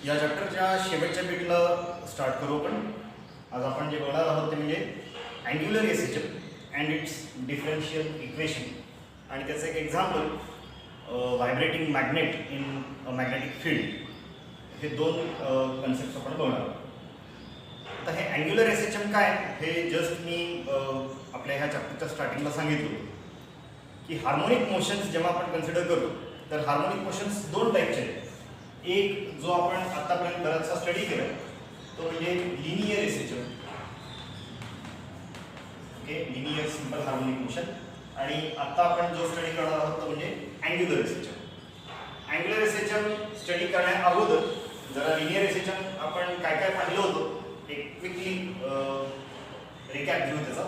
या चॅप्टरच्या शेवटच्या बीटला स्टार्ट करू आपण. आज आपण जे बघणार आहोत ते म्हणजे angular SHM and its differential equation आणि त्याचं एक example vibrating magnet in a magnetic field. हे दोन कन्सेप्ट आपण बघणार आहोत. आता हे अँग्युलर एसेचम काय हे जस्ट मी आपल्या ह्या चॅप्टरच्या स्टार्टिंगला सांगितलं की हार्मोनिक मोशन्स जेव्हा आपण कन्सिडर करतो तर हार्मोनिक मोशन्स दोन टाईपचे आहेत. एक जो आपण आतापर्यंत बराचसा स्टडी केला तो म्हणजे linear SHM, okay, linear simple harmonic motion. आणि आता आपण जो स्टडी करणार आहोत तो म्हणजे angular SHM. Angular SHM study करण्या अगोदर जरा लिनियर एसेचम आपण काय काय पाहिलं होतं एक क्विकली रिकॅप घेऊ त्याचा.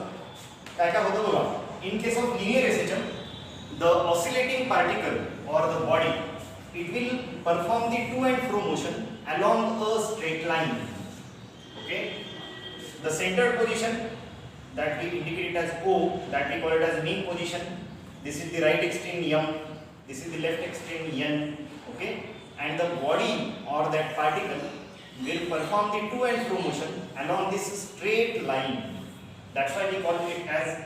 काय काय होतं बघा. In case of linear SHM the oscillating particle or the body, it will perform the to and fro motion along a straight line. Okay, the centered position that we indicate it as O, that we call it as mean position. This is the right extreme M, this is the left extreme N. Okay, and the body or that particle will perform the to and fro motion along this straight line. That's why we call it as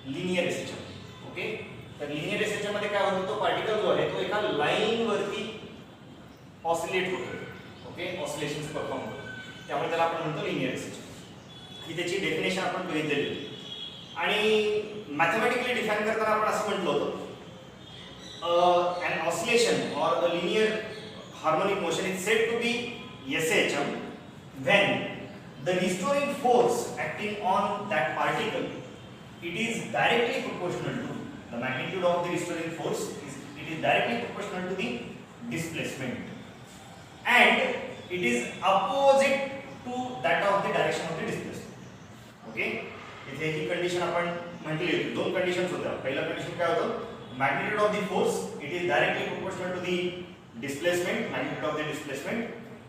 linear एसेचम. Okay, तर linear एसेचम मध्ये काय होतं, तो particle जो आहे तो एका line वरती ऑसिलेट होतो. ओके, ऑसिलेशन्स परफॉर्म होतो, त्यामुळे त्याला आपण म्हणतो लिनियर एसेचम. ही त्याची डेफिनेशन आपण बघितलेली होती. आणि मॅथमॅटिकली डिफाइन करताना आपण असं म्हटलं होतं an oscillation or a linear harmonic motion is said to be SHM when the restoring force acting on that particle, it is directly proportional to the magnitude of the restoring force is directly proportional to the displacement and it is opposite to that of the direction of the displacement. Okay, इथे ही condition आपण म्हटली होती. दोन conditions होत्या. पहिला condition काय होतं, magnitude of the force it is directly proportional to the displacement, magnitude of the displacement,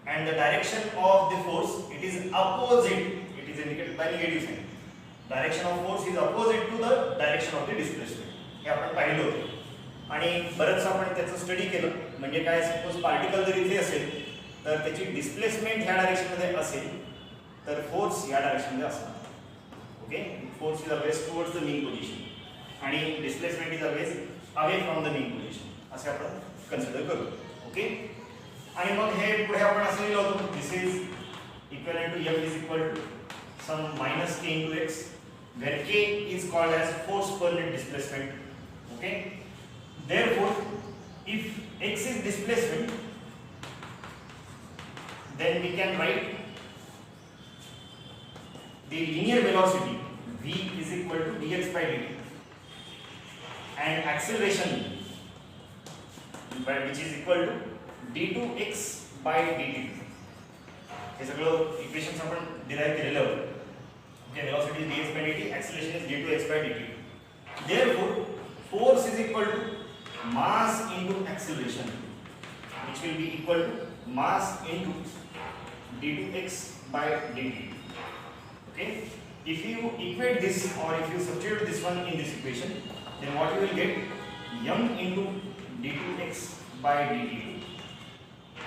and the direction of the force it is opposite, it is indicated by negative sign. Direction of force is opposite to the direction of the displacement. हे आपण पाहिलं होतं आणि बरंच आपण त्याचं study केलं. म्हणजे काय, सपोज पार्टिकल जर इथे असेल तर त्याची डिस्प्लेसमेंट ह्या डायरेक्शनमध्ये असेल तर फोर्स या डायरेक्शनमध्ये असणार. Okay, force is always towards the mean position आणि displacement is always away from the mean position असे आपण कन्सिडर करू. ओके, आणि मग हे पुढे आपण असं लिहिलं होतं, this is equal to F is equal to some minus k into x where k is called as force per net displacement. Okay, therefore if x is displacement then we can write the linear velocity v is equal to dx by dt and acceleration which is equal to d2x by dt. हे सगळं equations आपण derive केलेलं होतं. Okay, velocity is dx by dt, acceleration is d2x by dt. Therefore, force is equal to mass into acceleration, which will be equal to mass into d2x by dt. Okay, if you equate this or if you substitute this one in this equation, then what you will get, m into d2x by dt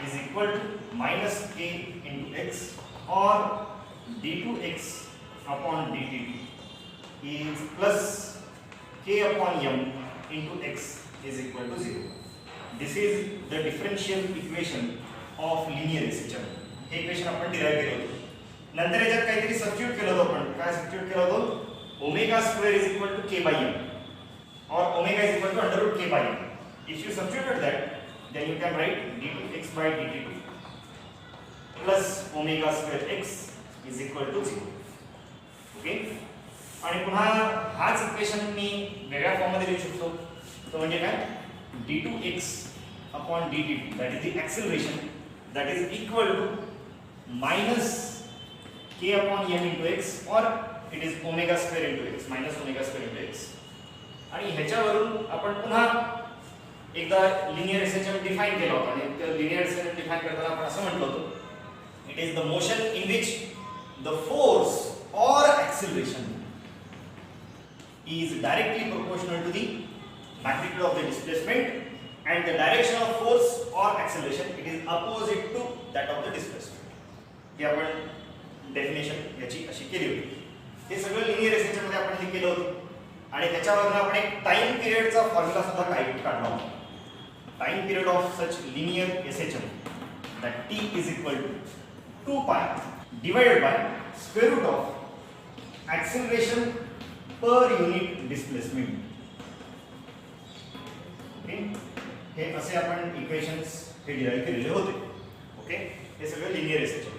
is equal to minus k into x or d2x upon dt is plus k upon m into x is equal to 0. This is the differential equation of linear एसेचम. हे equation आपण derive केलं होतं. नंतर याच्यात काहीतरी substitute केलं होतं. आपण काय सबस्टिट्यूट केलं होतं, omega square is equal to k by m or omega is equal to under root k by m. If you substitute that then you can write d2x by dt plus omega square x is equal to 0. Okay, आणि पुन्हा हाच equation मी वेगळ्या फॉर्ममध्ये लिहू शकतो. तो म्हणजे काय, d2x upon dt that is the acceleration that is equal to minus k upon m into x or it is omega square into x minus omega square into x. आणि ह्याच्यावरून आपण पुन्हा एकदा लिनियर एसेचम डिफाइन केला होता आणि त्या linear एसेचम define करताना आपण असं म्हटलं होतं, it is the motion in which the force or acceleration is directly proportional to the magnitude of the displacement and the direction of force or acceleration it is opposite to that of the displacement. ही आपण definition याची अशी केली होती. हे सगळं linear SHM मध्ये आपण हे केलं होतं आणि त्याच्यावरनं आपण एक टाइम पिरियडचा फॉर्म्युला सुद्धा काढला होता. Time period of such linear SHM that t is equal to 2 pi divided by square root of acceleration per unit displacement. Okay, हे असे आपण इक्वेशन्स हे डिराइव्ह केलेले होते. ओके, हे सगळं लिनियर एसएचएम.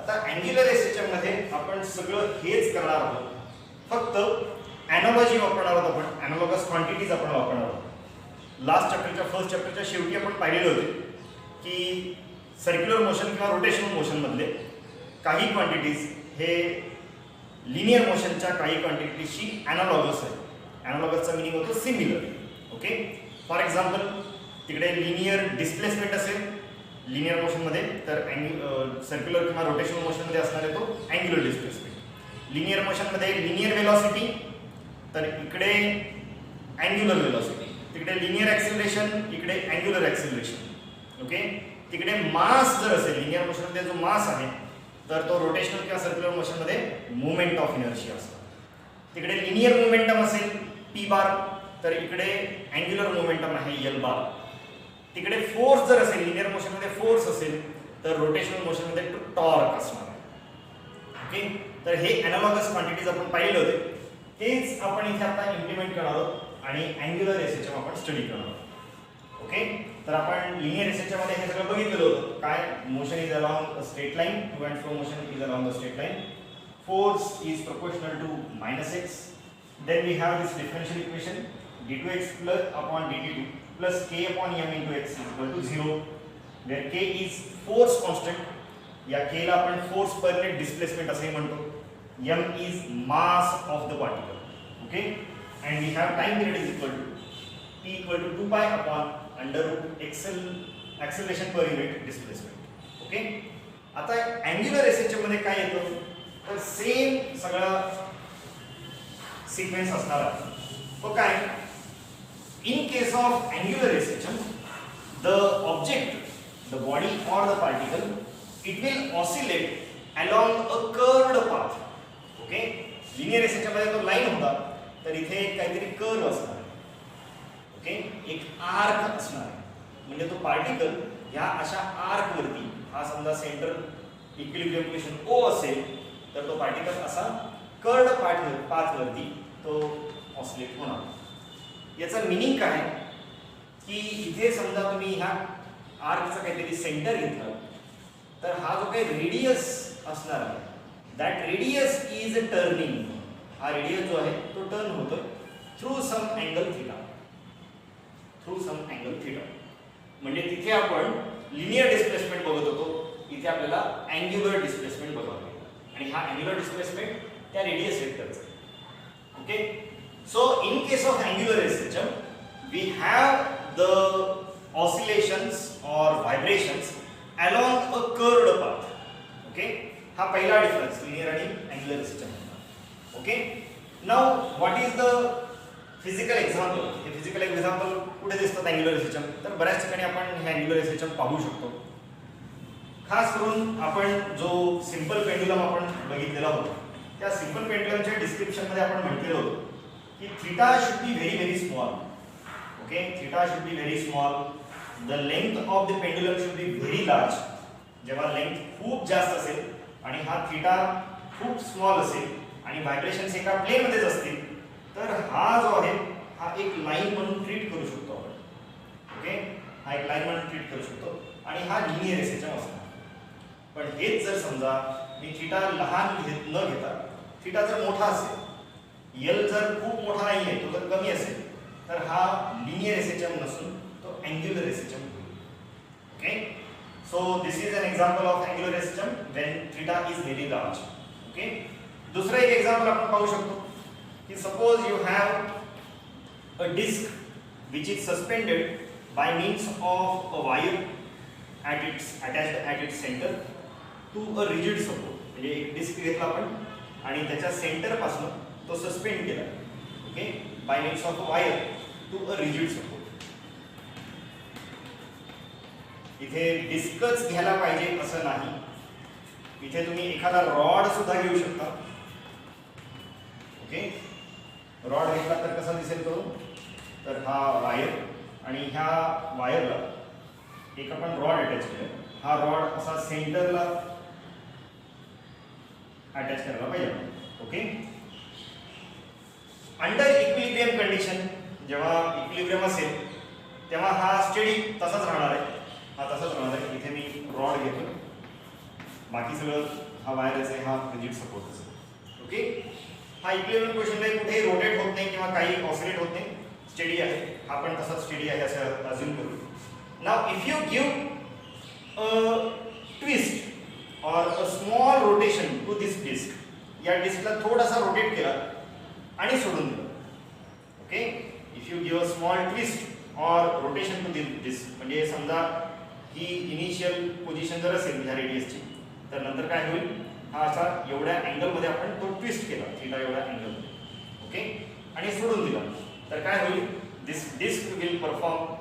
आता अँग्युलर एसएचएम मध्ये आपण सगळं हेच करणार आहोत, फक्त एनालॉजी वापरणार आहोत. आपण एनालॉगस क्वांटिटीज आपण वापरणार आहोत. लास्ट चॅप्टरच्या फर्स्ट चॅप्टरच्या शेवटी आपण पाहिलेले होते की सर्क्युलर मोशन किंवा रोटेशनल मोशन मधले काही क्वांटिटीज हे लिनियर मोशनच्या काही क्वांटिटीशी एनालॉगस आहे. एनालॉगसचा मिनिंग होतो सिमिलर. ओके, फॉर एक्झाम्पल तिकडे लिनियर डिस्प्लेसमेंट असेल लिनियर मोशनमध्ये, तर सर्क्युलर किंवा रोटेशनल मोशनमध्ये असणार आहे तो अँग्युलर डिस्प्लेसमेंट. लिनियर मोशनमध्ये लिनियर वेलॉसिटी, तर इकडे अँग्युलर वेलॉसिटी. तिकडे लिनियर ॲक्सिलरेशन, इकडे अँग्युलर ॲक्सिलरेशन. ओके, तिकडे मास जर असेल लिनियर मोशनमध्ये जो मास आहे, तर तो रोटेशनल किंवा सर्क्युलर मोशनमध्ये मोमेंट ऑफ इनर्शिया असतो. तिकडे लिनियर मोमेंटम असेल पी बार, तर इकडे अँग्युलर मोमेंटम आहे एल बार. तिकडे फोर्स जर असेल लिनियर मोशनमध्ये फोर्स असेल, तर रोटेशनल मोशनमध्ये टॉर्क असणार आहे. ओके, तर हे एनालॉगस क्वांटिटीज आपण पाहिले होते, तेच आपण इथे आता इम्प्लिमेंट करणार आहोत आणि अँग्युलर एसएचएम आपण स्टडी करणार आहोत. ओके, तर आपण लिनियर एसएचएम मध्ये हे सगळं बघितलेलं होतं. काय, motion is along a straight line, to and fro motion is along the straight line, force is proportional to -x. Then we have this differential equation d2x upon dt2 plus k upon m into x is equal to 0, where k is force constant. या k ला आपण force पर net displacement असे म्हणतो. m is mass of the particle. Okay, and we have time period is equal to t equal to 2 pi upon under root acceleration per unit displacement. Okay, आता angular SHM मध्ये काय येतं, तर same सगळा sequence असणार आहे. तो काय, in case of angular SHM, the object, the body or the particle, it will oscillate along a curved path. Okay, linear SHM मध्ये तो लाईन होता, तर इथे काहीतरी कर्व असणार आहे. ओके, एक आर्क असणार आहे. म्हणजे तो पार्टिकल ह्या अशा आर्क वरती, हा समजा सेंटर इक्विलिब्रियम पोझिशन O असेल, तर तो पार्टिकल असा कर्व्ड पाथ वरती तो ऑसिलेट होणार. याचा मिनिंग काय, की इथे समजा तुम्ही ह्या आर्कचा काहीतरी सेंटर घेतला, तर हा जो काही रेडियस असणार आहे, दॅट रेडियस इज टर्निंग. हा रेडियस जो आहे तो टर्न होतोय through some angle theta. Through some angle theta म्हणजे तिथे आपण लिनियर डिस्प्लेसमेंट बघत होतो, इथे आपल्याला अँग्युलर डिस्प्लेसमेंट बघावं लागेल. आणि हा अँग्युलर डिस्प्लेसमेंट त्या रेडियस वेक्टरचा. Okay, so in case of angular SHM, we have the oscillations or vibrations along a curved path. Okay, हा पहिला डिफरन्स लिनियर आणि angular SHM. Okay, now what is the physical example. हे physical example कुठे दिसतात angular SHM, तर बऱ्याच ठिकाणी आपण हे अँग्युलर SHM पाहू शकतो. खास करून आपण जो सिंपल पेंडुलम आपण बघितलेला होता, त्या सिंपल पेंडुलमच्या डिस्क्रिप्शन मध्ये आपण म्हटलेलं होतं कि theta should be very small. Okay, theta should be very small. The length of the pendulum should be very large. जेव्हा लेंथ खूप जास्त असेल आणि हा थीटा खूप स्मॉल असेल आणि व्हायब्रेशन्स एका प्लेन मध्येच असतील, तर हा जो आहे हा एक लाईन म्हणून ट्रीट करू शकतो आपण. ओके, हा एक लाईन म्हणून ट्रीट करू शकतो आणि हा लिनियर एसएचएम असणार. पण हेच जर समजा मी थीटा लहान न घेता थीटा जर मोठा असेल, एल जर खूप मोठा नाही आहे, तो जर कमी असेल, तर हा लिनियर एसएचएम नसून तो अँग्युलर एसएचएम होईल. Okay, so this is an example of angular SHM when theta is very large. Okay, दुसरा एक एक्झाम्पल आपण पाहू शकतो की suppose you have a disc which is suspended by means of a wire attached at its center to a rigid support. म्हणजे एक disk घेतला आपण आणि त्याच्या सेंटर पासून तो सस्पेंड केला. Okay, by means of a wire to a rigid support. इथे डिस्कच घ्यायला पाहिजे असं नाही. इथे तुम्ही एखादा रॉड सुद्धा घेऊ शकता. ओके, रॉड घेतला तर कसा दिसेल तो, तर हा वायर आणि ह्या वायरला एक आपण रॉड अटॅच केलं. हा रॉड असा सेंटरला अटॅच करायला पाहिजे. ओके, अंडर इक्विलिब्रियम कंडिशन, जेव्हा इक्विलिब्रियम असेल तेव्हा हा स्टेडी तसाच राहणार आहे. हा तसाच राहणार आहे. इथे मी रॉड घेतो, बाकी सगळं हा वायरच आहे, हा रिजिड सपोर्ट असेल. ओके, हा इक्विलिब्रियम क्वेश्चनला कुठेही रोटेट होत नाही किंवा काही ऑसिलेट होत नाही, स्टेडी आहे. हा पण तसाच स्टेडी आहे असं अज्युम करू. Now if you give a twist or a small rotation to this disc, या डिस्कला थोडासा रोटेट केला आणि सोडून दिलं. Okay, if you give a small twist or rotation to this disc, म्हणजे समजा ही इनिशियल पोझिशन जर असेल ह्या रेडियसची, तर नंतर काय होईल, हा असा एवढ्या अँगलमध्ये आपण तो ट्विस्ट केला, थीटा एवढ्या अँगलमध्ये. ओके, आणि सोडून दिला तर काय होईल, this disc will perform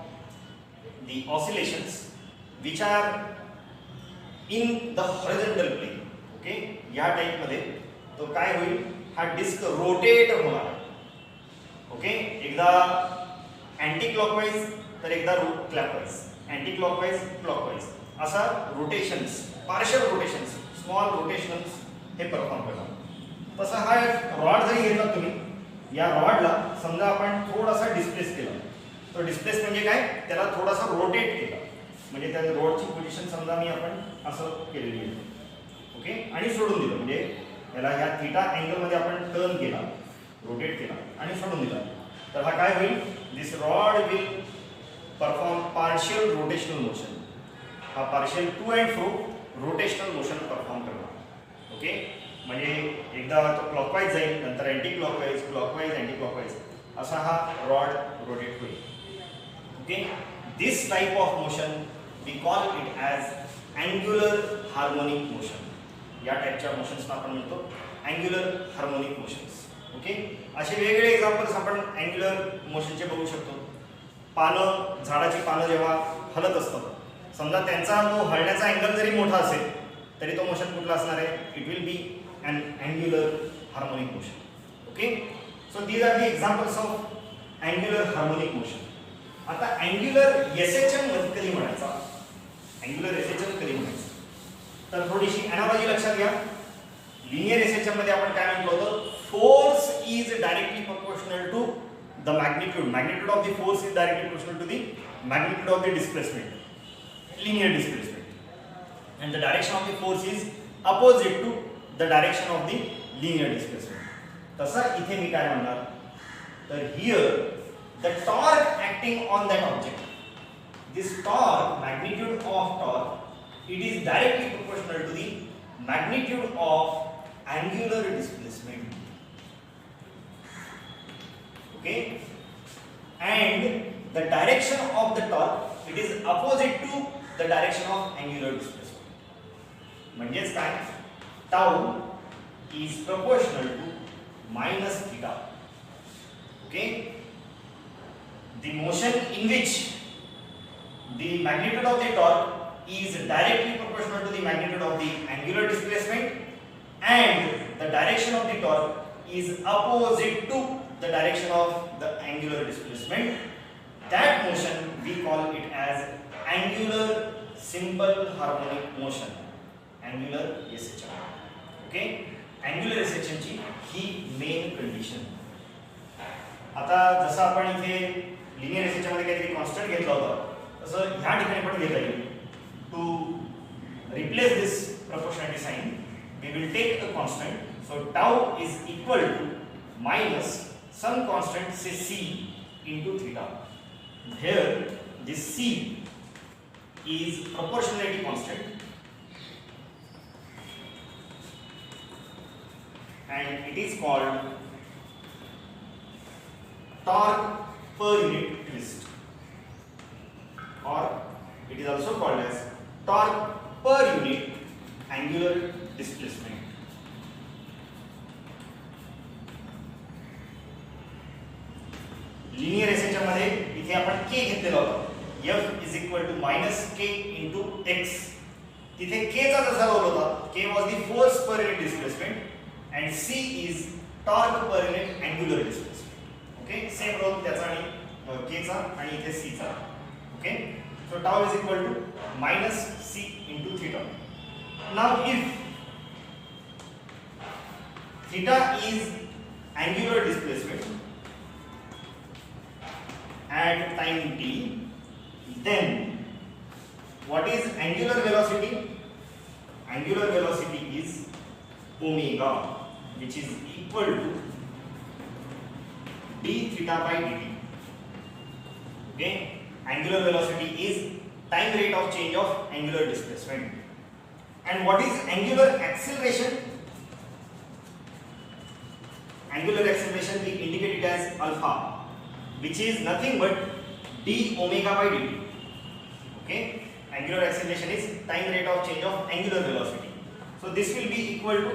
the oscillations which are in the horizontal plane. Okay, या टाइप मध्ये तो काय होईल, हा डिस्क रोटेट होणार. ओके, एकदा अँटी क्लॉकवाइज तर एकदा क्लॉकवाइज, अँटी क्लॉकवाइज क्लॉकवाइज, असा rotations, partial rotations, small rotations हे परफॉर्म करणार. तसा हा रॉड जरी घेतला तुम्ही, या रॉडला समजा आपण थोडासा डिस्प्लेस केला, तो डिस्प्लेस म्हणजे काय, त्याला थोडासा रोटेट केला, म्हणजे त्या रोडची पोझिशन समजा मी आपण असं केलेली आहे. ओके, आणि सोडून दिलं, म्हणजे याला ह्या थीटा अँगलमध्ये आपण टर्न केला, रोटेट केला आणि सोडून दिला, तर हा काय होईल, this rod will perform partial rotational motion. हा partial to and fro rotational motion perform करणार. ओके, म्हणजे एकदा तो क्लॉकवाईज जाईल, नंतर anti clockwise, clockwise, anti clockwise, असा हा रॉड रोटेट होईल. Okay, this type of motion we call it as angular harmonic motion. या टाइपच्या मोशन्सना आपण म्हणतो angular harmonic motions. ओके, असे वेगवेगळे एक्झाम्पल्स आपण अँग्युलर मोशनचे बघू शकतो. पानं, झाडाची पानं जेव्हा हलत असतात, समजा त्यांचा तो हलण्याचा अँगल जरी मोठा असेल तरी तो मोशन कुठला असणार आहे, it will be an angular harmonic motion. Okay, so these are the examples of angular harmonic motion. आता अँग्युलर एसएचएम कधी म्हणायचा, अँग्युलर एसएचएम कधी म्हणायचं, तर थोडीशी एनालॉजी लक्षात घ्या. लिनियर एसएचएम मध्ये आपण काय म्हटलं होतं, force is directly proportional to the magnitude, magnitude of the force is directly proportional to the magnitude of the displacement, linear displacement, and the direction of the force is opposite to the direction of the linear displacement. तसा इथे मी काय म्हणणार, तर here the torque acting on that object, this torque, magnitude of torque, it is directly proportional to the magnitude of angular displacement. Okay, and the direction of the torque, it is opposite to the direction of angular displacement. म्हणजेच काय, tau is proportional to minus theta. Okay, the motion in which the magnitude of the torque is directly proportional to the magnitude of the angular displacement and the direction of the torque is opposite to the direction of the angular displacement, that motion we call it as angular simple harmonic motion, angular SHM. Okay, angular SHM ची ही main condition. आता जसं आपण इथे linear SHM मध्ये काहीतरी constant घेतला होता, तसं ह्या ठिकाणी पण घेता येईल. To replace this proportionality sign, we will take a constant, so tau is equal to minus some constant, say c, into theta. Here this c is proportionality constant and it is called torque per unit twist, or it is also called as torque per unit angular displacement. Linear SHM मध्ये इथे आपण के घेतलेला होता, F is equal to minus k into x. तिथे k चा जसा role होता, k was the force per unit displacement and c is torque per unit angular displacement. Okay, same role त्याचा आणि k चा आणि इथे c चा. Okay, so tau is equal to minus c into theta. Now if theta is angular displacement at time t, then what is angular velocity? Angular velocity is omega, which is equal to d theta by dt. Okay, angular velocity is time rate of change of angular displacement. And what is angular acceleration? Angular acceleration we indicate it as alpha, which is nothing but d omega by dt. Okay, angular acceleration is time rate of change of angular velocity. So this will be equal to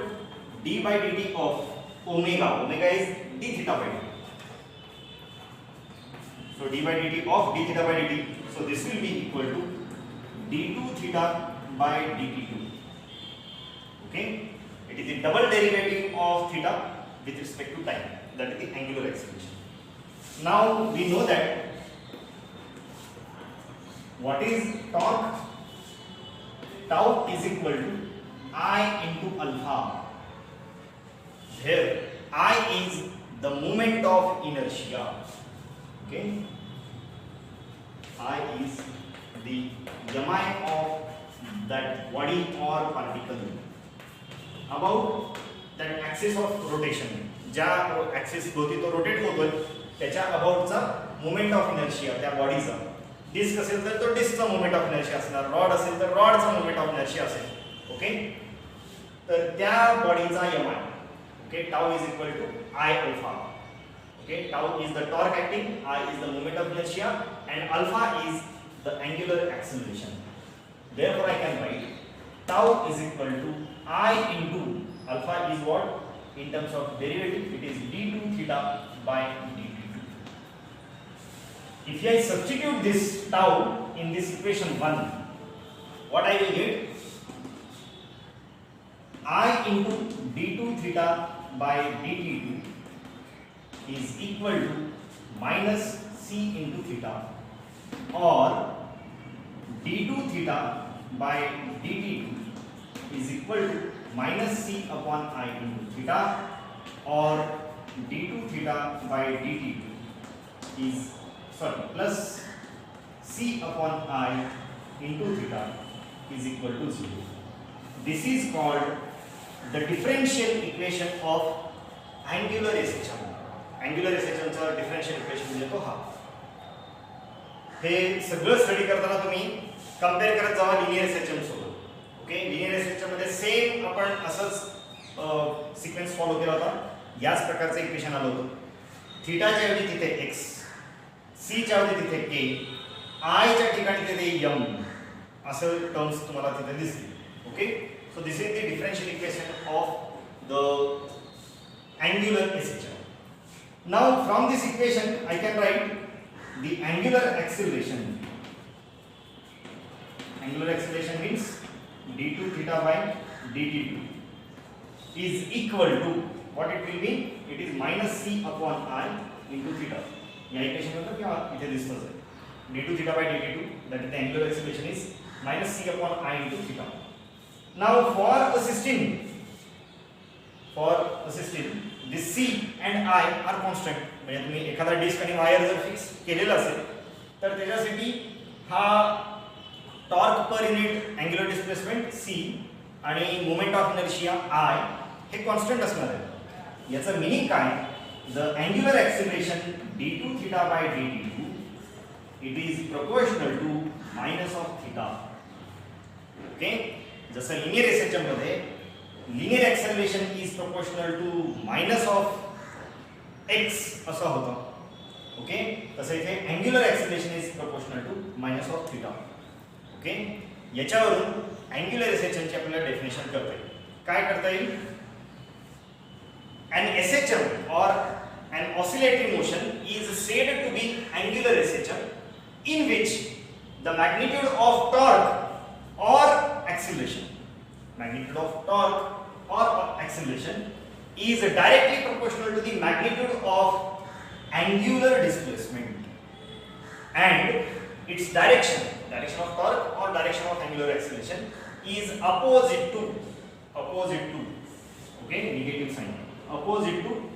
d by dt of omega. Omega is d theta by dt. So d by dt of d theta by dt. So this will be equal to d2 theta by dt2. Okay, it is the double derivative of theta with respect to time. That is the angular acceleration. Now we know that what is torque? Tau is equal to I into alpha. Here I is the moment of inertia. Okay, I is the mi of that body or particle about that axis of rotation. ज्या axis भोवती तो rotate होतोय त्याच्या अबाउटचा moment of inertia त्या बॉडीचा. Disk असेल तर तो डिस्कचा मोमेंट ऑफ इनर्शिया असणार, रॉड असेल तर रॉडचा मोमेंट ऑफ इनर्शिया असेल. ओके, तर त्या बॉडीचा mi. Okay, tau is equal to I alpha. Okay, tau is the torque acting, I is the moment of inertia and alpha is the angular acceleration. Therefore I can write tau is equal to I into alpha is what? In terms of derivative it is d2 theta by dt2. If I substitute this tau in this equation 1, what I will get? I into d2 theta by dt2 is equal to minus c into theta, or d2 theta by dt2 is equal to minus c upon I into theta, or d2 theta by dt2 is plus c upon I into theta is equal to 0. This is called the differential equation of angular SHM. Angular SHM चा differential equation म्हणजे तो हा. हे सगळं study करताना तुम्ही compare करत जावा linear SHM सोबत. ओके, लिनियर SHM मध्ये सेम आपण असंच सिक्वेन्स फॉलो केला होता. याच प्रकारचं इक्वेशन आलं होतं. थीटाच्या ऐवजी तिथे x, c च्या ऐवजी तिथे k, i च्या ठिकाणी तिथे m असं टर्म्स तुम्हाला तिथे दिसतील. Okay, so this is the differential equation of the angular SHM. Now from this equation I can write the angular acceleration. Angular acceleration means d2 theta by dt2 is equal to what it will be? It is minus c upon I into theta. या equation में तो क्या इथे दिसतच आहे. d2 theta by dt2, that is the angular acceleration, is minus c upon I into theta. Now for a system, this c and I are constant. म्हणजे तुम्ही एखादा डिस्क आणि वायर जर फिक्स केलेला असेल तर त्याच्यासाठी हा torque per unit angular displacement c आणि मोमेंट ऑफ इनर्शिया I हे कॉन्स्टंट असणार आहे. याचं मीनिंग काय? The angular acceleration d2 theta by dt2 it is proportional to minus of theta. Okay, जसं लिनियर SHM मध्ये linear acceleration is proportional to minus of x असं होतं. Okay, तसं इथे angular acceleration is proportional to minus of theta. Okay, याच्यावरून angular SHM ची आपल्याला definition करता येईल. काय करता येईल? An SHM or an oscillatory motion is said to be angular SHM in which the magnitude of torque or acceleration, magnitude of torque or acceleration is directly proportional to the magnitude of angular displacement, and its direction of torque or direction of angular acceleration is opposite to okay, negative sign, opposite to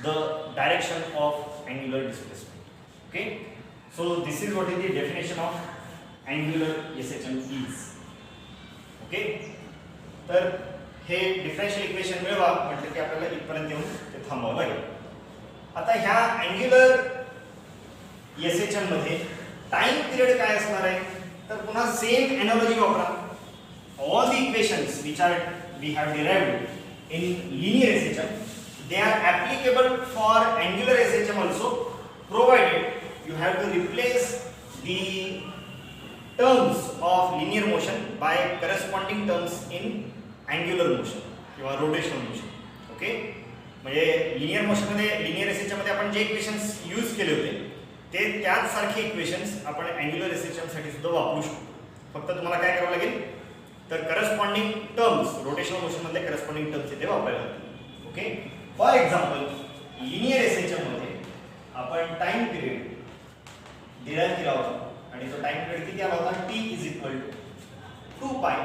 the direction of angular displacement. Okay, so this is what is the definition of angular SHM is. Okay, तर हे differential equation मिळवा म्हटलं की आपल्याला इथपर्यंत येऊन ते थांबावं लागेल. आता ह्या अँग्युलर SHM मध्ये टाइम पिरियड काय असणार आहे, तर पुन्हा सेम एनालॉजी वापरा. All the equations which are we have derived in linear SHM they are applicable for angular SHM also, provided you have to replace the terms of linear motion by corresponding terms in angular motion किंवा rotational motion. Okay, म्हणजे linear motion मध्ये linear SHM मध्ये आपण जे equations use केले होते ते त्याच सारखे इक्वेशन्स आपण अँग्युलर SHM साठी सुद्धा वापरू शकतो. फक्त तुम्हाला काय करावं लागेल, तर करस्पॉन्डिंग टर्म्स रोटेशनल मोशन मध्ये करस्पॉन्डिंग टर्म्स इथे वापरायला लागतील. Okay, for example linear SHM मध्ये आपण टाइम पिरियड डिराइव केला होता आणि तो टाइम पिरियड किती आला होता, t = 2 pi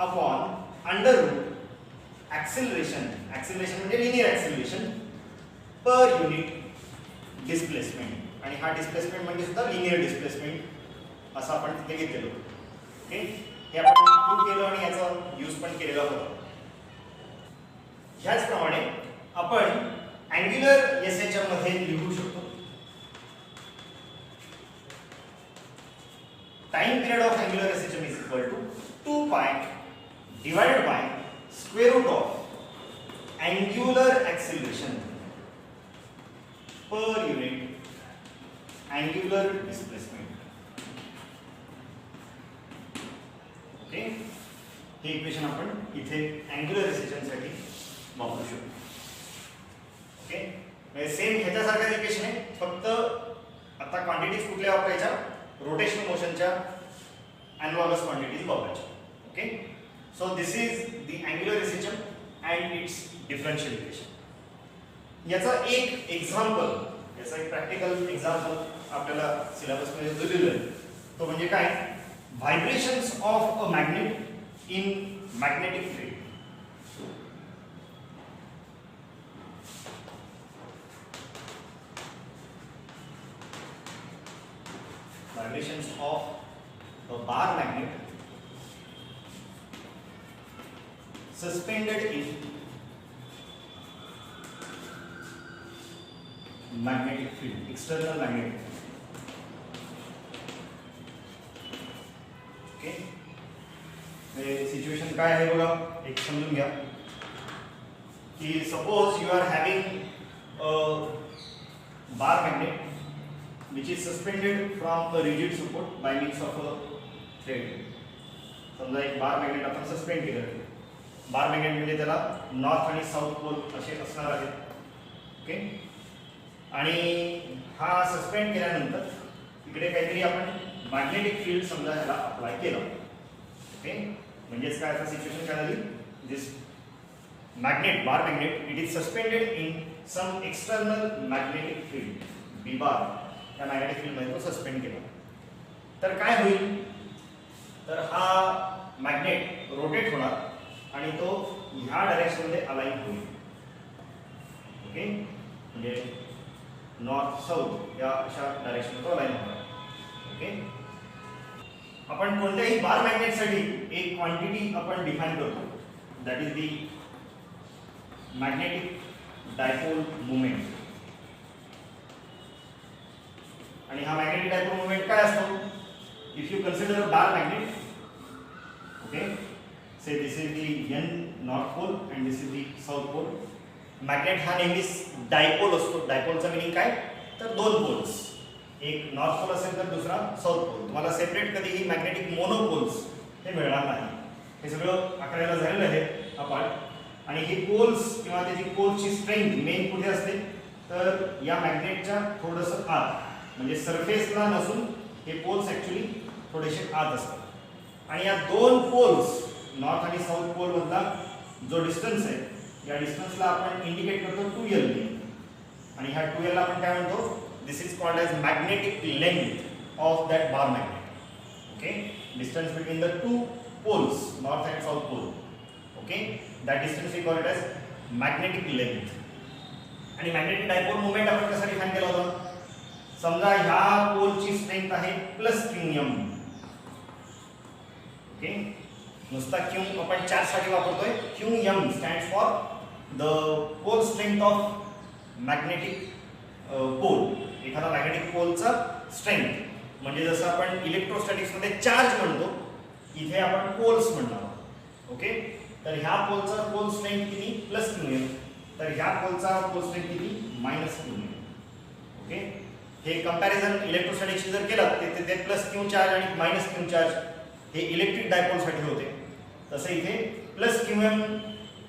upon under root acceleration म्हणजे linear acceleration per unit displacement, आणि हा डिस्प्लेसमेंट म्हणजे सुद्धा लिनियर डिस्प्लेसमेंट असं आपण तिथे घेतलेलं होतं. ओके, हे आपण प्रूव्ह केलं आणि याचा यूज पण केलेला होता. ह्याचप्रमाणे आपण अँग्युलर SHM मध्ये लिहू शकतो time period of angular SHM is equal to 2 pi divided by square root of angular acceleration per unit angular displacement. Okay, हे इक्वेशन आपण इथे अँग्युलर SHM साठी वापरू शकतो. ओके, म्हणजे सेम ह्याच्यासारखं इक्वेशन आहे, फक्त आता क्वांटिटीज कुठल्या वापरायच्या, रोटेशनल मोशनच्या एनालॉगस क्वांटिटीज वापरायच्या. Okay, so this is the angular SHM and its differential equation. याचा एक एक्झाम्पल, याचा एक प्रॅक्टिकल एक्झाम्पल आपल्याला सिलेबस मध्ये दिलेलं आहे, तो म्हणजे काय, vibrations of a magnet in magnetic field. Vibrations of a bar magnet suspended in magnetic field, external magnetic field. Okay, situation काय आहे बघा, एक समजून घ्या की suppose you are having a bar magnet which is suspended from a rigid support by means of a thread. समजा एक बार magnet आपण सस्पेंड केलं, बार मॅग्नेट म्हणजे त्याला नॉर्थ आणि साऊथ पोल असे असणार आहेत. ओके, आणि हा सस्पेंड केल्यानंतर इकडे काहीतरी आपण मॅग्नेटिक फील्ड समजा ह्याला अप्लाय केलं. ओके, म्हणजेच काय, आता सिच्युएशन काय झाली, this magnet, bar magnet, it is suspended in some external magnetic field B bar, त्या मॅग्नेटिक फील्ड मध्ये तो सस्पेंड केला. तर काय होईल, तर हा मॅग्नेट रोटेट होणार आणि तो ह्या डायरेक्शन मध्ये अलाइन होईल. ओके, म्हणजे नॉर्थ साऊथ या अशा डायरेक्शन मध्ये अलाइन होणार. ओके, आपण कोणत्याही बार मॅग्नेट साठी एक क्वांटिटी आपण डिफाइन करतो, that is the magnetic dipole moment. आणि हा मॅग्नेटिक डायपोल मोमेंट काय असतो, if you consider a bar magnet, okay, say this is the N north pole and this is the south pole. Magnet हा नेहमीच dipole असतो. डायपोलचा meaning काय, तर दोन पोल्स, एक नॉर्थ पोल असेल तर दुसरा साऊथ पोल. तुम्हाला सेपरेट कधीही मॅग्नेटिक मोनोपोल्स हे मिळणार नाही. हे सगळं आकड्याला झालेलं आहे आपण. आणि हे पोल्स किंवा त्याची पोलची स्ट्रेंथ मेन कुठे असते, तर या मॅग्नेटच्या थोडंसं आत, म्हणजे सरफेसला नसून हे पोल्स ॲक्च्युली थोडेसे आत असतात आणि या दोन पोल्स नॉर्थ आणि साऊथ पोल मधला जो डिस्टन्स आहे या डिस्टन्सला आपण इंडिकेट करतो 2l ने आणि ह्या 2l ला आपण काय म्हणतो this is called as magnetic length of that bar magnet okay distance between the two poles north and south pole okay that distance we call it as magnetic length आणि magnetic dipole moment आपण कसा define केला होता समजा ह्या पोलची strength आहे +qm okay नुसता q आपण चार्ज साठी वापरतोय qm stands for the pole strength of magnetic pole एखादा मॅग्नेटिक पोलचा स्ट्रेंथ म्हणजे जसं आपण इलेक्ट्रोस्टॅटिक्स मध्ये चार्ज म्हणतो इथे आपण पोल्स म्हणणार ओके तर ह्या पोलचा पोल स्ट्रेंथ किती +qm तर ह्या पोलचा पोल स्ट्रेंथ किती -qm ओके हे कंपॅरिझन इलेक्ट्रोस्टॅटिक्सशी जर केलं ते +q चार्ज आणि -q चार्ज हे इलेक्ट्रिक डायपोल साठी होते तसे इथे +qm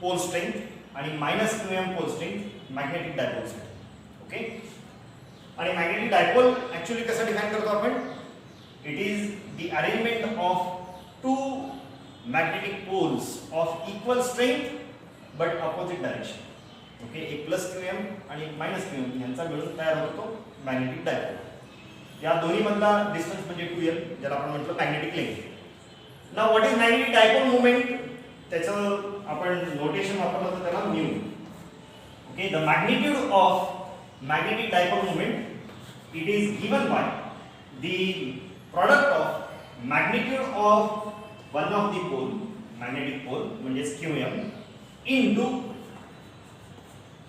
पोल स्ट्रेंथ आणि -qm pole strength magnetic dipole साठी ओके आणि मॅग्नेटिक डायपोल ऍक्च्युअली कसं डिफाइन करतो आपण it is the arrangement of two magnetic poles of equal strength but opposite direction okay एक +qm आणि -qm यांचा मिळून तयार होतो मॅग्नेटिक डायपोल या दोन्ही मधला डिस्टन्स म्हणजे 2l ज्याला आपण म्हटलं magnetic length now what is magnetic dipole moment त्याचं आपण नोटेशन वापरलं तर त्याला mu okay the magnitude of magnetic dipole moment it is given by the product of magnitude of one of the pole magnetic pole म्हणजे qm into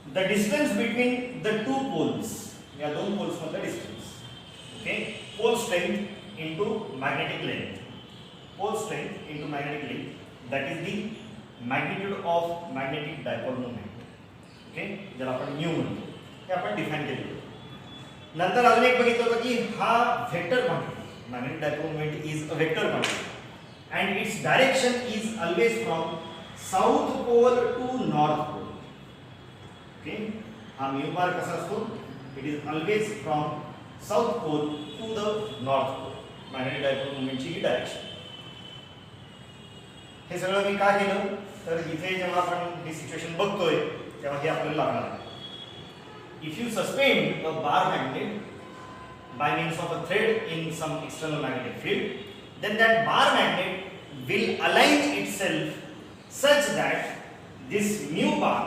the distance between the two poles या दोन poles मधला distance okay pole strength into magnetic length that is the magnitude of magnetic dipole moment okay ज्याला आपण mu म्हणतो हे आपण define केले नंतर अजून एक बघितलं होतं की हा vector quantity magnetic dipole moment is a vector quantity and its direction is always from south pole to north pole okay हा म्यू बार कसा असतो it is always from south pole to the north pole magnetic dipole मोमेंटची ही direction हे सगळं मी का केलं तर इथे जेव्हा आपण ही सिच्युएशन बघतोय तेव्हा हे आपल्याला लागणार आहे if you suspend a bar magnet by means of a thread in some external magnetic field then that bar magnet will align itself such that this mu bar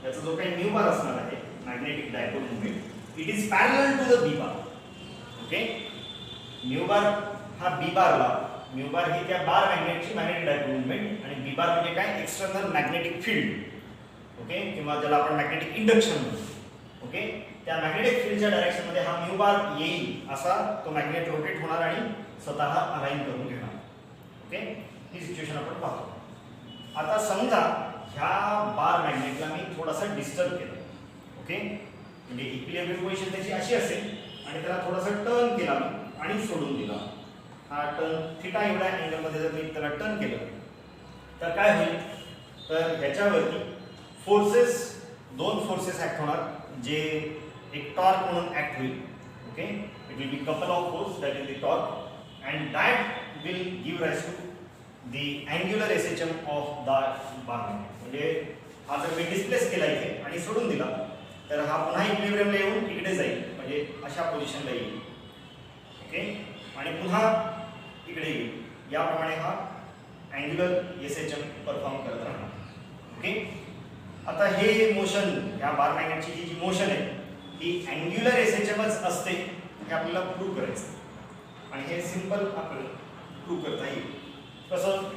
याचा जो काही mu bar असणार आहे magnetic dipole moment it is parallel to the b bar okay mu bar हा b bar ला mu bar ही त्या bar magnet ची magnetic dipole moment आणि b bar म्हणजे काय external magnetic field okay किंवा ज्याला आपण magnetic induction म्हणतो ओके त्या मॅग्नेटिक फील्डच्या डायरेक्शन मध्ये हा म्यू बार येईल असा तो मॅग्नेट रोटेट होणार आणि स्वतः अलाइन करून घेणार ओके ही सिच्युएशन आपण पाहतो आता समजा ह्या बार मॅग्नेटला मी थोडासा डिस्टर्ब केलं ओके म्हणजे इक्विलिब्रियम पोझिशन त्याची अशी असेल आणि त्याला थोडासा टर्न केला मी आणि सोडून दिला हा टर्न थीटा एवढ्या अँगल मध्ये जर मी त्याला टर्न केलं तर काय होईल तर ह्याच्यावरती फोर्सेस दोन फोर्सेस ऍक्ट होणार जे एक टॉर्क म्हणून ऍक्ट होईल okay it will be couple of force that is the torque and that will give rise to the angular SHM of the bar magnet म्हणजे हा जर मी डिस्प्लेस केला इथे आणि सोडून दिला तर हा पुन्हा इक्विलिब्रियमला येऊन इकडे जाईल म्हणजे अशा पोझिशनला येईल ओके आणि पुन्हा इकडे येईल याप्रमाणे हा अँग्युलर एसएचएम परफॉर्म करत राहणार ओके आता हे मोशन या बार मॅग्नेटची जी मोशन आहे ही अँग्युलर एसएचएमच असते हे आपल्याला प्रूव्ह करायचं आणि हे सिंपल आपल्याला प्रूव्ह करता येईल कसं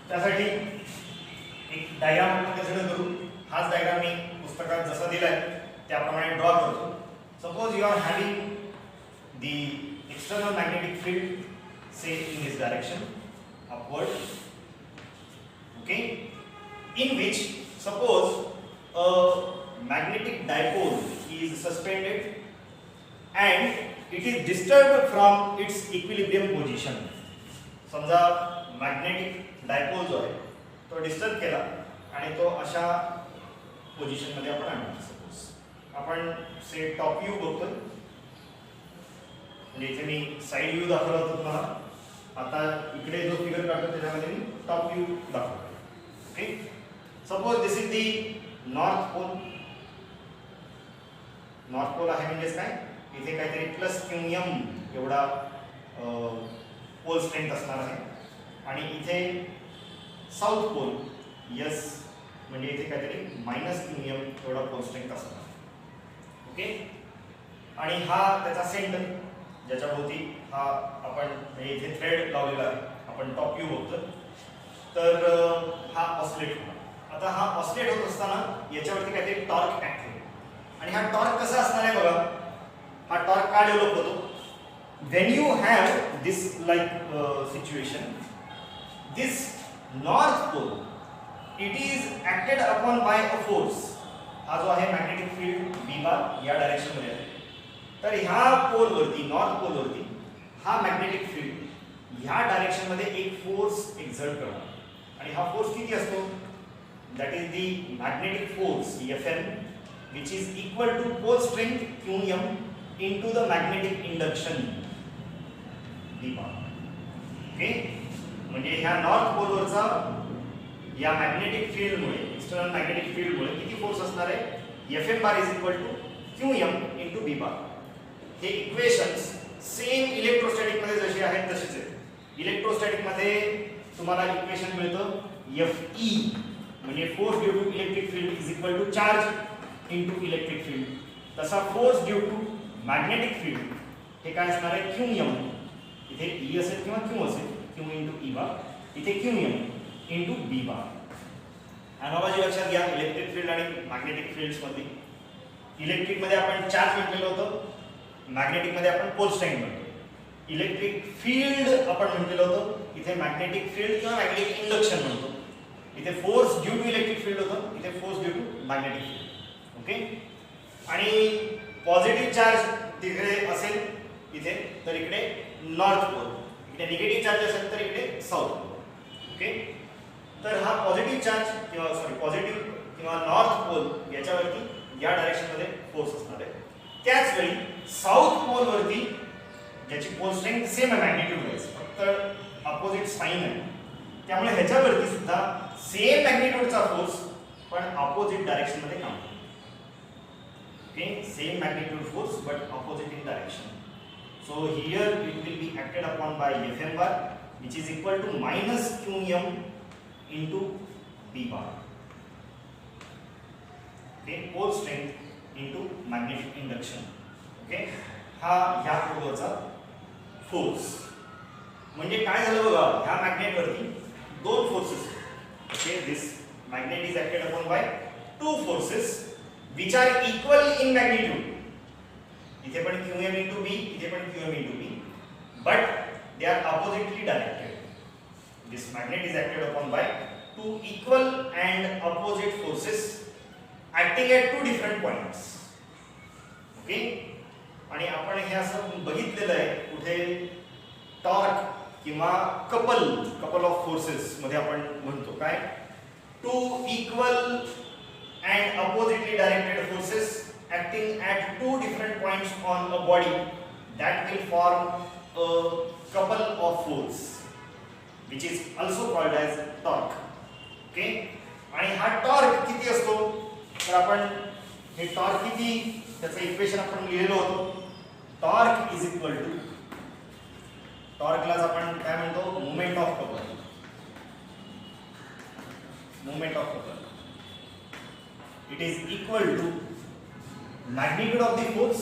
त्यासाठी एक डायग्राम आपण कन्सिडर करू हाच डायग्राम मी पुस्तकात जसा दिलाय त्याप्रमाणे ड्रॉ करतो suppose you are having the external magnetic field say in this direction upward okay in which suppose a magnetic dipole is suspended and it is disturbed from its equilibrium position समजा magnetic dipole जो आहे तो disturb केला आणि तो अशा position मध्ये आपण आणतो सपोज आपण से टॉप व्ह्यू बघतोय म्हणजे इथे मी साइड व्ह्यू दाखवला होता तुम्हाला आता इकडे जो फिगर काढतो त्याच्यामध्ये मी टॉप व्ह्यू दाखवतो. Okay, suppose this is the north pole. North pole आहे म्हणजेच काय, इथे काहीतरी प्लस QM एवढा पोल स्ट्रेंथ असणार आहे आणि इथे साऊथ पोल यस म्हणजे इथे काहीतरी मायनस QM एवढा पोल स्ट्रेंथ असणार. ओके, आणि हा त्याचा सेंटर ज्याच्याभोवती हा आपण म्हणजे इथे थ्रेड लावलेला आहे, आपण टॉप व्ह्यू बघतो. तर हा ऑसिलेट होणार. आता हा ऑसिलेट होत असताना याच्यावरती काहीतरी टॉर्क ऍक्ट होईल आणि हा टॉर्क कसा असणार आहे बघा. हा टॉर्क का डेव्हलप होतो, when you have this like situation, this north pole it is acted upon by a force. हा जो आहे मॅग्नेटिक फील्ड B बार या डायरेक्शन मध्ये आहे. तर ह्या पोल वरती नॉर्थ पोल वरती हा मॅग्नेटिक फील्ड ह्या डायरेक्शन मध्ये एक फोर्स एक्झर्ट करणार आणि हा फोर्स किती असतो, that is the magnetic force Fm which is equal to pole strength QM into the magnetic induction B bar. Okay, म्हणजे ह्या नॉर्थ पोलवरचा या मॅग्नेटिक फील्डमुळे एक्सटर्नल मॅग्नेटिक फील्डमुळे किती फोर्स असणार आहे, Fm bar is equal to QM into B bar. हे इक्वेशन्स सेम इलेक्ट्रोस्टॅटिक मध्ये जशी आहेत तशीच आहेत. इलेक्ट्रोस्टॅटिक मध्ये तुम्हाला इक्वेशन मिळतं Fe म्हणजे force due to electric field is equal to charge into electric field. तसा force due to magnetic field हे काय असणार आहे, QM. इथे E असेल किंवा Q असेल, Q इंटू E बार, इथे QM into B bar. Analogy लक्षात घ्या इलेक्ट्रिक फील्ड आणि मॅग्नेटिक फील्ड्स मध्ये. इलेक्ट्रिक मध्ये आपण चार्ज म्हटलेलं होतं, मॅग्नेटिक मध्ये आपण पोल स्ट्रेंथ म्हणतो. इलेक्ट्रिक फील्ड आपण म्हटलेलं होतं, इथे मॅग्नेटिक फील्ड किंवा मॅग्नेटिक इंडक्शन म्हणतो. इथे force due to electric field होतं, इथे force due to magnetic field. Okay, आणि पॉझिटिव्ह चार्ज तिकडे असेल इथे तर इकडे नॉर्थ पोल, इकडे निगेटिव्ह चार्ज असेल तर इकडे साऊथ पोल. ओके, तर हा पॉझिटिव्ह चार्ज किंवा पॉझिटिव्ह किंवा नॉर्थ पोल याच्यावरती या डायरेक्शन मध्ये फोर्स असणार आहे. त्याच वेळी साऊथ पोल वरती ज्याची पोल स्ट्रेंथ सेम आहे मॅग्नेट्यूड वाईज, फक्त अपोजिट साइन आहे, त्यामुळे ह्याच्यावरती सुद्धा सेम मॅग्नेट्यूडचा फोर्स पण अपोजिट डायरेक्शन मध्ये काम करतो. Okay, same magnitude force but opposite in direction. So here it will be acted upon by Fm bar which is equal to minus QM into B bar. Okay, pole strength into magnetic induction. Okay, हा ह्या पोलवरचा force. म्हणजे काय झालं बघा, ह्या magnet वरती दोन forces. Okay, this magnet is acted upon by two forces which are equal in magnitude. इथे पण QM into B, इथे पण QM into B, but they are oppositely directed. This magnet is acted upon by two equal and opposite forces acting at two different points. Okay, आणि आपण हे असं बघितलेलं आहे कुठे टॉर्क किंवा कपल ऑफ फोर्सेस मध्ये आपण म्हणतो काय, two equal and oppositely directed forces acting at two different points on a body that will form a couple of force which is also called as torque. Okay, आणि हा torque किती असतो, तर आपण हे टॉर्क किती त्याचं इक्वेशन आपण लिहिलेलं होतं. टॉर्क इज इक्वल टू, टॉर्कलाच आपण काय म्हणतो, moment of couple. Moment of couple it is equal to magnitude of the force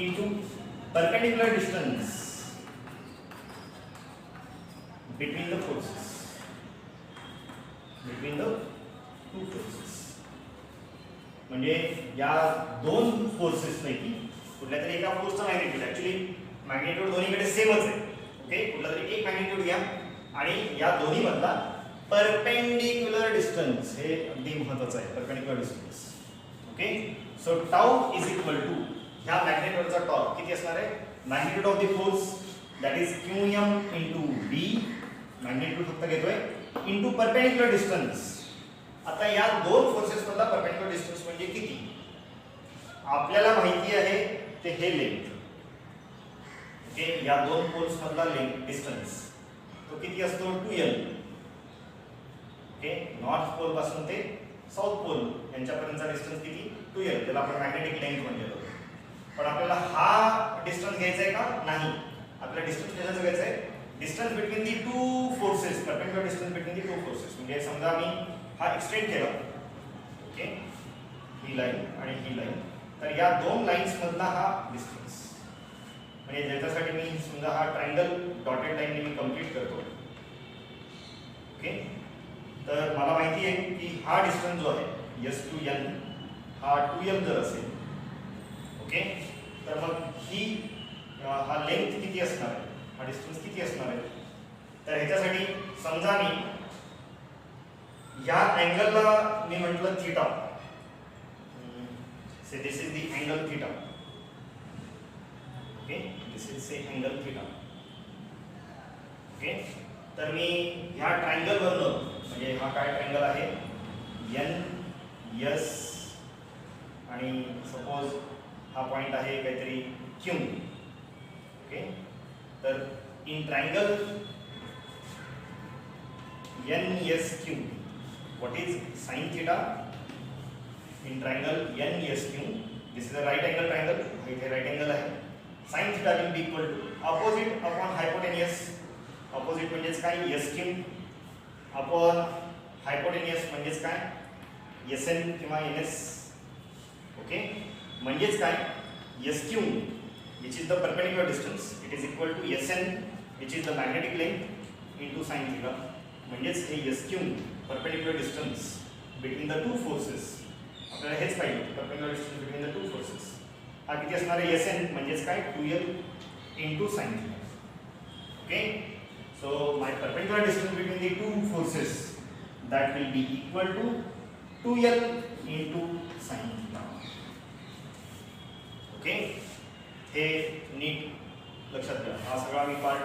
into perpendicular distance between the forces, between the two forces. म्हणजे या दोन फोर्सेस पैकी कुठल्या तरी एका फोर्सचा मॅग्निट्यूड, ऍक्च्युली मॅग्निट्यूड दोन्हीकडे सेमच आहे. ओके, कुठला तरी एक मॅग्निट्यूड घ्या आणि या दोन्ही मधला परपेंडिक्युलर डिस्टन्स, हे अगदी महत्त्वाचं आहे, perpendicular distance. Okay, so tau is equal to ह्या मॅग्नेटवरचा टॉर्क किती असणार आहे, magnitude of the force that is QM into B, magnitude फक्त घेतोय, इंटू परपेंडिक्युलर डिस्टन्स. आता या दोन फोर्सेस मधला परपेंडिक्युलर डिस्टन्स म्हणजे किती आपल्याला माहिती आहे ते हे लेंथ. ओके, या दोन पोल्स मधला लेंथ डिस्टन्स तो किती असतो 2l. ओके, नॉर्थ पोल पासून ते साऊथ पोल यांच्यापर्यंतचा डिस्टन्स किती 2l, त्याला आपण मॅग्नेटिक लेंथ म्हणतो. पण आपल्याला हा डिस्टन्स घ्यायचा आहे का नाही, आपल्याला डिस्टन्स घ्यायचं घ्यायचं आहे distance between the two forces, perpendicular distance between the two forces. म्हणजे समजा मी हा एक्सटेंड केला, ओके, ही लाईन आणि ही लाईन, तर या दोन लाईन्स मधला हा डिस्टन्स, म्हणजे ज्याच्यासाठी मी समजा हा ट्रायंगल डॉटेड लाईनने मी कंप्लीट करतो. ओके, तर मला माहिती आहे की हा डिस्टन्स जो आहे S to N हा 2l जर असेल, ओके, तर मग ही हा लेंथ किती असणार आहे, हा डिस्टन्स किती असणार आहे. तर ह्याच्यासाठी समजा मी या अँगलला मी म्हटलं theta, say this is the angle theta. Okay, this is say angle theta. Okay, तर मी ह्या ट्रायंगल वरनं, म्हणजे हा काय ट्रायंगल आहे NS आणि सपोज हा पॉइंट आहे काहीतरी Q. ओके, तर in triangle NSQ what is sin theta in triangle NSQ, this is a right angle triangle, इथे right angle आहे. sin theta will be equal to opposite upon hypotenuse. opposite म्हणजेच काय SQ upon hypotenuse म्हणजेच काय SN किंवा NS. Okay, म्हणजेच काय SQ which is the perpendicular distance, it is equal to SN which is the magnetic length into sin theta. म्हणजेच हे SQ perpendicular distance between the two forces, आपल्याला हेच पाहिजे perpendicular distance between the two forces. हा किती असणार आहे SN म्हणजेच काय 2l into sin theta. Okay, so my perpendicular distance between the two forces that will be equal to 2l into sin theta. Okay, हे नीट लक्षात घ्या. हा सगळा मी पार्ट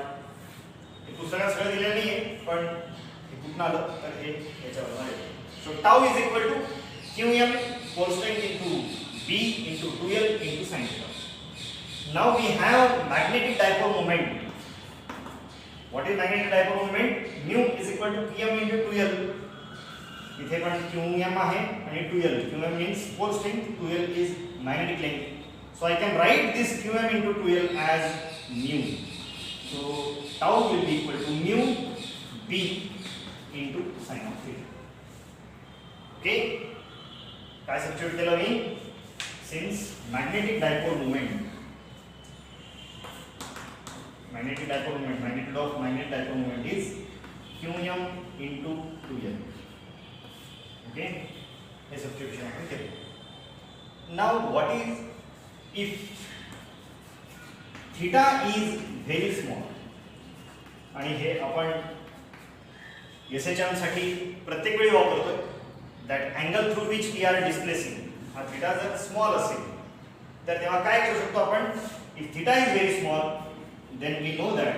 पुस्तकात सगळं दिलेलं नाहीये, पण हे कुठून आलं तर हे याच्यावर आहे. So tau is equal to qm constant into b into 2l into sin theta. Now we have magnetic dipole moment. What is magnetic dipole moment? mu is equal to qm into 2l. इथे पण qm आहे आणि 2l. qm means pole strength, 2l is magnetic length. So I can write this qm into 2l as mu. So tau will be equal to mu b into sin of theta. Okay, काय substitute केलं मी, since magnetic dipole moment, magnitude of magnetic dipole moment is qm into 2l. Okay, हे substitution आपण केलं. Now what is if theta is very small, आणि हे आपण SHM साठी प्रत्येक वेळी वापरतोय, that angle through which we are displacing, हा theta जर स्मॉल असेल तर तेव्हा काय करू शकतो आपण, if theta is very small then we know that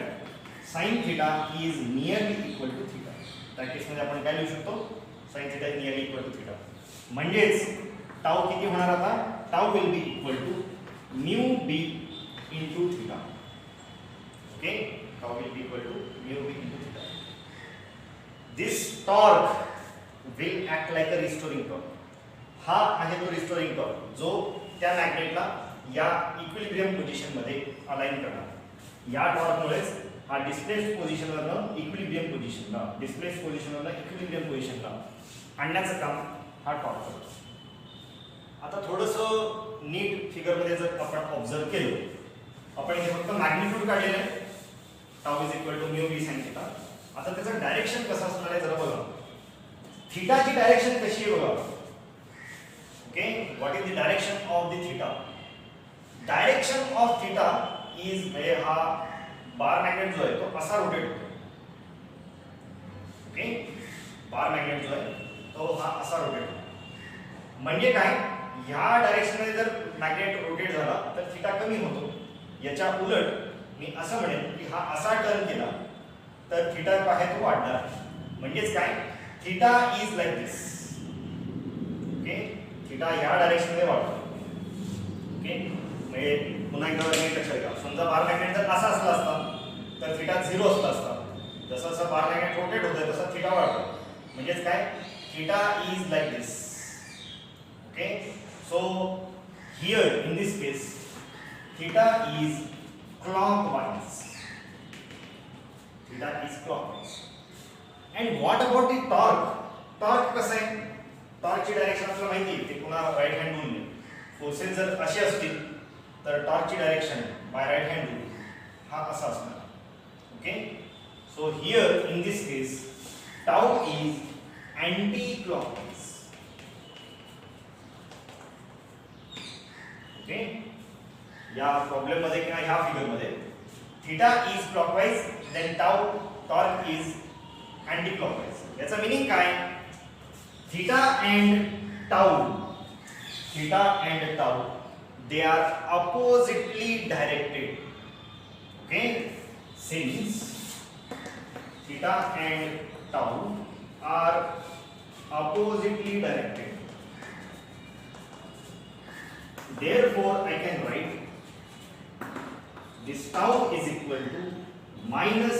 sin theta is nearly equal to theta. त्या केस मध्ये आपण काय लिहू शकतो, sin theta is nearly equal to theta. म्हणजेच टाउ किती होणार आता, tau will be equal to mu b into theta. Okay, tau will be equal to mu b into theta. This torque will act like a restoring torque. हा आहे तो restoring torque जो त्या मॅग्नेटला या इक्विलिब्रियम पोझिशन मध्ये align करणार. या टॉर्कमुळेच हा डिस्प्लेस्ड पोझिशनवरनं इक्विलिब्रियम पोझिशनला, डिस्प्लेस्ड पोझिशनवरनं इक्विलिब्रियम पोझिशनला आणण्याचं काम हा टॉर्क करतो. आता थोडंसं नीट फिगरमध्ये जर आपण ऑब्झर्व केलं, आपण हे फक्त मॅग्निट्यूड काढलेलं आहे, tau is equal to mu B sine theta. आता त्याचं डायरेक्शन कसं असणार आहे जरा बघा. थीटाची डायरेक्शन कशी आहे बघा. Okay, what is the direction of the theta. Direction of theta is, म्हणजे हा बार मॅग्नेट जो आहे तो असा रोटेट होतो. ओके, बार मॅग्नेट जो आहे तो हा असा रोटेट होतो. म्हणजे काय, ह्या डायरेक्शन मध्ये जर मॅग्नेट रोटेट झाला तर थीटा कमी होतो. याच्या उलट मी असं म्हणेन की हा असा टर्न केला तर थीटा आहे तो वाढणार. म्हणजेच काय, theta is like this. Okay, theta या डायरेक्शन मध्ये वाढतो. ओके, म्हणजे पुन्हा एकदा लक्षात घ्या, समजा बार मॅग्नेट जर असा असला असता तर थिटा 0 असला असता. जसं जसं बार मॅग्नेट रोटेट होतं तसा थिटा वाढतो. म्हणजेच काय, theta is like this. Okay, so here in this case theta is clockwise. Theta is clockwise. And what about the torque? Torque कसं आहे? टॉर्क ची डायरेक्शन आपल्याला माहिती आहे, ते पुन्हा राईट हँड रूल आहे. फोर्सेस जर असे असतील तर टॉर्क ची direction by right hand rule हा असा असणार. Okay, so here in this case tau is anti clockwise. Okay, या प्रॉब्लेम मध्ये किंवा ह्या फिगर मध्ये theta is clockwise, then tau torque is anti clockwise. याचा मीनिंग काय, theta and tau they are oppositely directed. Okay, since theta and tau are oppositely directed, therefore I can write this tau is equal to minus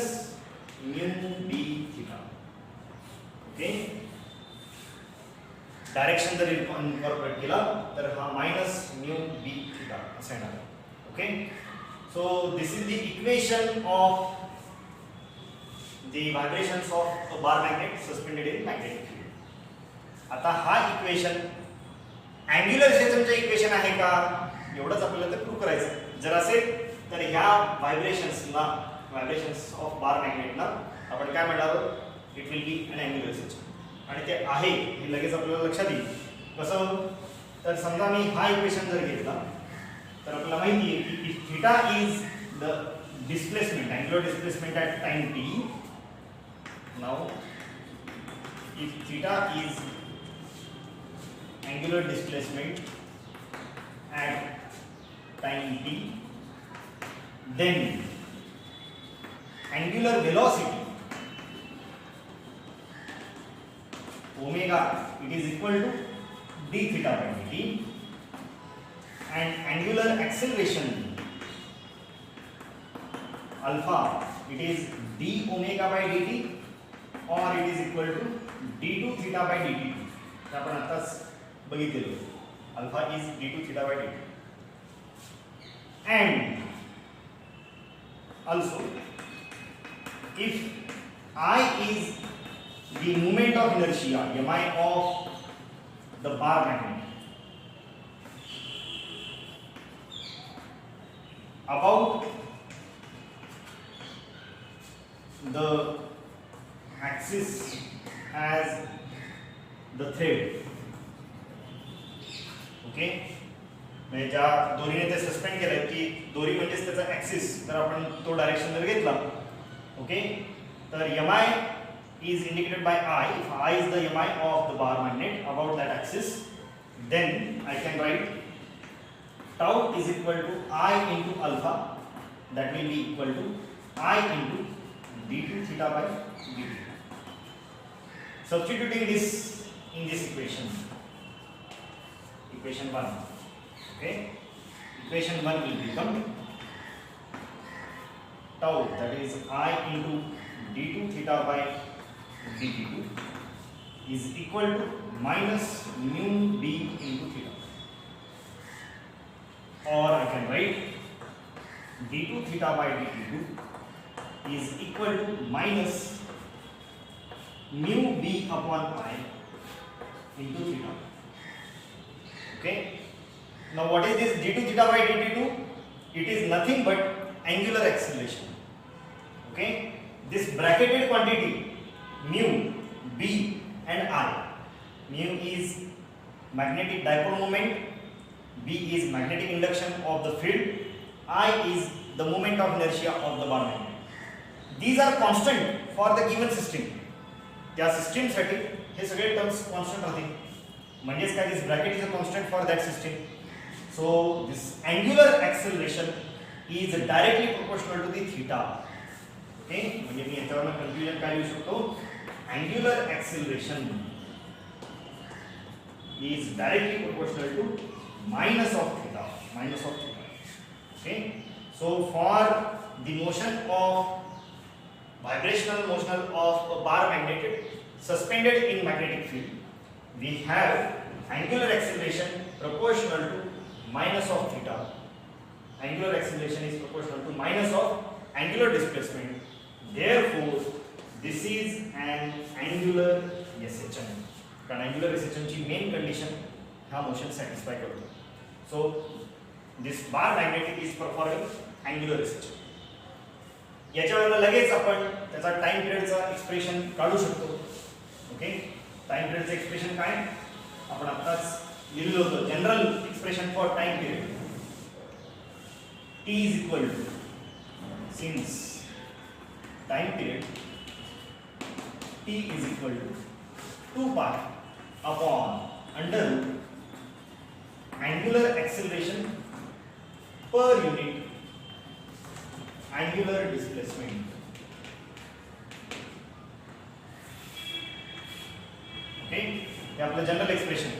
mu b theta. Okay, direction जर incorporate केला तर हा minus mu बी theta असं येणार. Okay, so this is the equation of the vibrations of a bar magnet suspended in magnetic field. आता हा equation angular सिस्टमचे equation आहे का, एवढंच आपल्याला ते प्रूव्ह करायचं. जर असेल तर ह्या व्हायब्रेशन्स ऑफ बार मॅग्नेटला आपण काय म्हणणार आहोत, it will be an angular system. आणि ते आहे हे लगेच आपल्याला लक्षात येईल. कसं, तर समजा मी हा इक्वेशन जर घेतला तर आपल्याला माहिती आहे की if theta is the displacement, angular displacement at time t. Now if theta is angular displacement at time t, then angular velocity omega it is equal to d theta by dt, and angular acceleration alpha it is d omega by dt or it is equal to d2 theta by dt. हे आपण आताच बघितलेलं, alpha is d2 theta by dt. And also if I is the moment of inertia, mi of the bar magnet, about the axis as the thread. Okay, म्हणजे ज्या दोरीने ते suspend केलंय ती दोरी म्हणजेच त्याचा ऍक्सिस, तर आपण तो डायरेक्शन जर घेतला, ओके, तर mi is indicated by I. If I is the mi of the bar magnet about that axis, then I can write tau is equal to I into alpha, that will be equal to I into d2 theta by dt. Substituting this in this equation, equation 1, okay, equation 1 will become tau, that is I into d2 theta by dt2 is equal to minus mu b into theta, or I can write d2 theta by dt2 is equal to minus mu b upon I into theta. Okay, now what is this d2 theta by dt2? It is nothing but angular acceleration. Okay, this bracketed quantity mu, b and I. Mu is magnetic dipole moment, b is magnetic induction of the field, I is the moment of inertia of the bar magnet. These are constant for the given system. त्या system साठी हे सगळे terms constant राहतील. म्हणजेच काय, this bracket is a constant for that system. So this angular acceleration is directly proportional to the theta. Okay, म्हणजे मी याच्यावर कन्फ्युजन काय लिहू शकतो, angular acceleration is directly proportional to minus of theta. Okay, so for the motion of vibrational motion of a bar magnet suspended in magnetic field, we have angular acceleration proportional to minus of theta. Angular acceleration is proportional to minus of angular displacement. Therefore, this is an angular SHM. कारण angular SHM ची main condition हा motion satisfy करतो. So this bar magnetic is performing angular SHM. याच्यावर लगेच आपण त्याचा time पिरियडचा expression काढू शकतो. ओके, टाइम पिरियडचं एक्सप्रेशन काय आपण आताच लिहिलं होतं. General expression for time period T is equal to, since time period T is equal to 2 pi upon under root angular acceleration per unit angular displacement. Okay, हे आपलं general expression.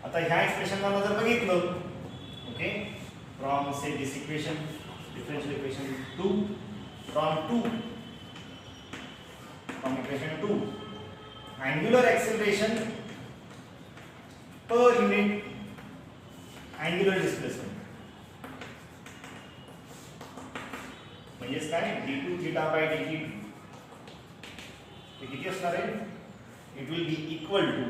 आता ह्या एक्सप्रेशनला जर बघितलं, okay, from say this equation, differential equation 2, from equation 2, angular acceleration per unit angular displacement म्हणजेच काय d2 theta by dt हे किती असणार आहे? It will be equal to,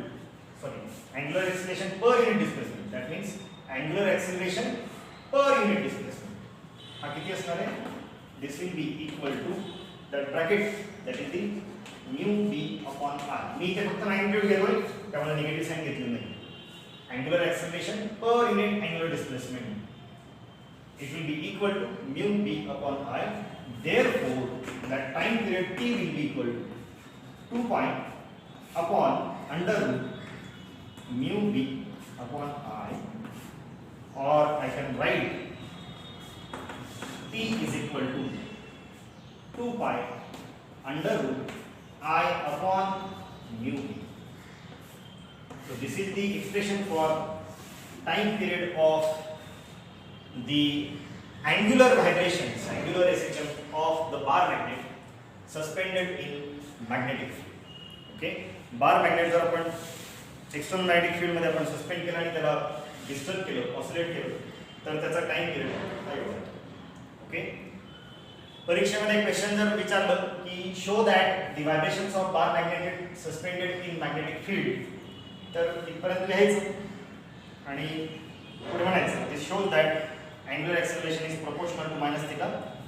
angular acceleration per unit displacement, that means angular acceleration per unit displacement हा किती असणार आहे? This will be equal to that bracket, that is the mu b upon r. मी इथे फक्त magnitude घेतोय त्यामुळे negative sign घेतली नाही. angular acceleration per unit angular displacement it will be equal to mu b upon I. Therefore that time period t will be equal to 2 pi upon under root mu b upon I, or I can write T is equal to 2 pi under root I upon mu b. So this is the expression for time period of the angular vibrations, angular SHM of the bar magnet suspended in magnetic field. Okay, bar magnet जर आपण external magnetic field मध्ये आपण suspend केलं आणि त्याला disturb केलं, oscillate केलं, तर त्याचा टाइम पिरियड काय होईल. ओके, परीक्षेमध्ये क्वेश्चन जर विचारलं की show that the vibrations of bar magnet suspended in magnetic field, तर इथपर्यंत लिहायचं आणि पुढे म्हणायचं this shows that angular acceleration is proportional to minus theta,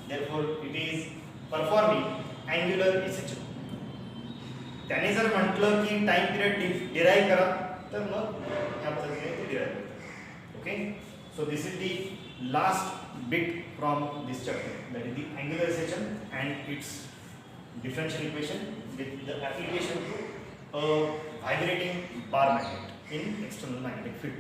therefore it is performing angular SHM. त्याने जर म्हटलं की टाइम पिरियड डिराइव करा तर मग ह्या पद्धतीने ते डिराइव करतात. Okay, so this is the last bit from this chapter, that is the angular SHM and its differential equation with the application to a vibrating bar magnet in external magnetic field.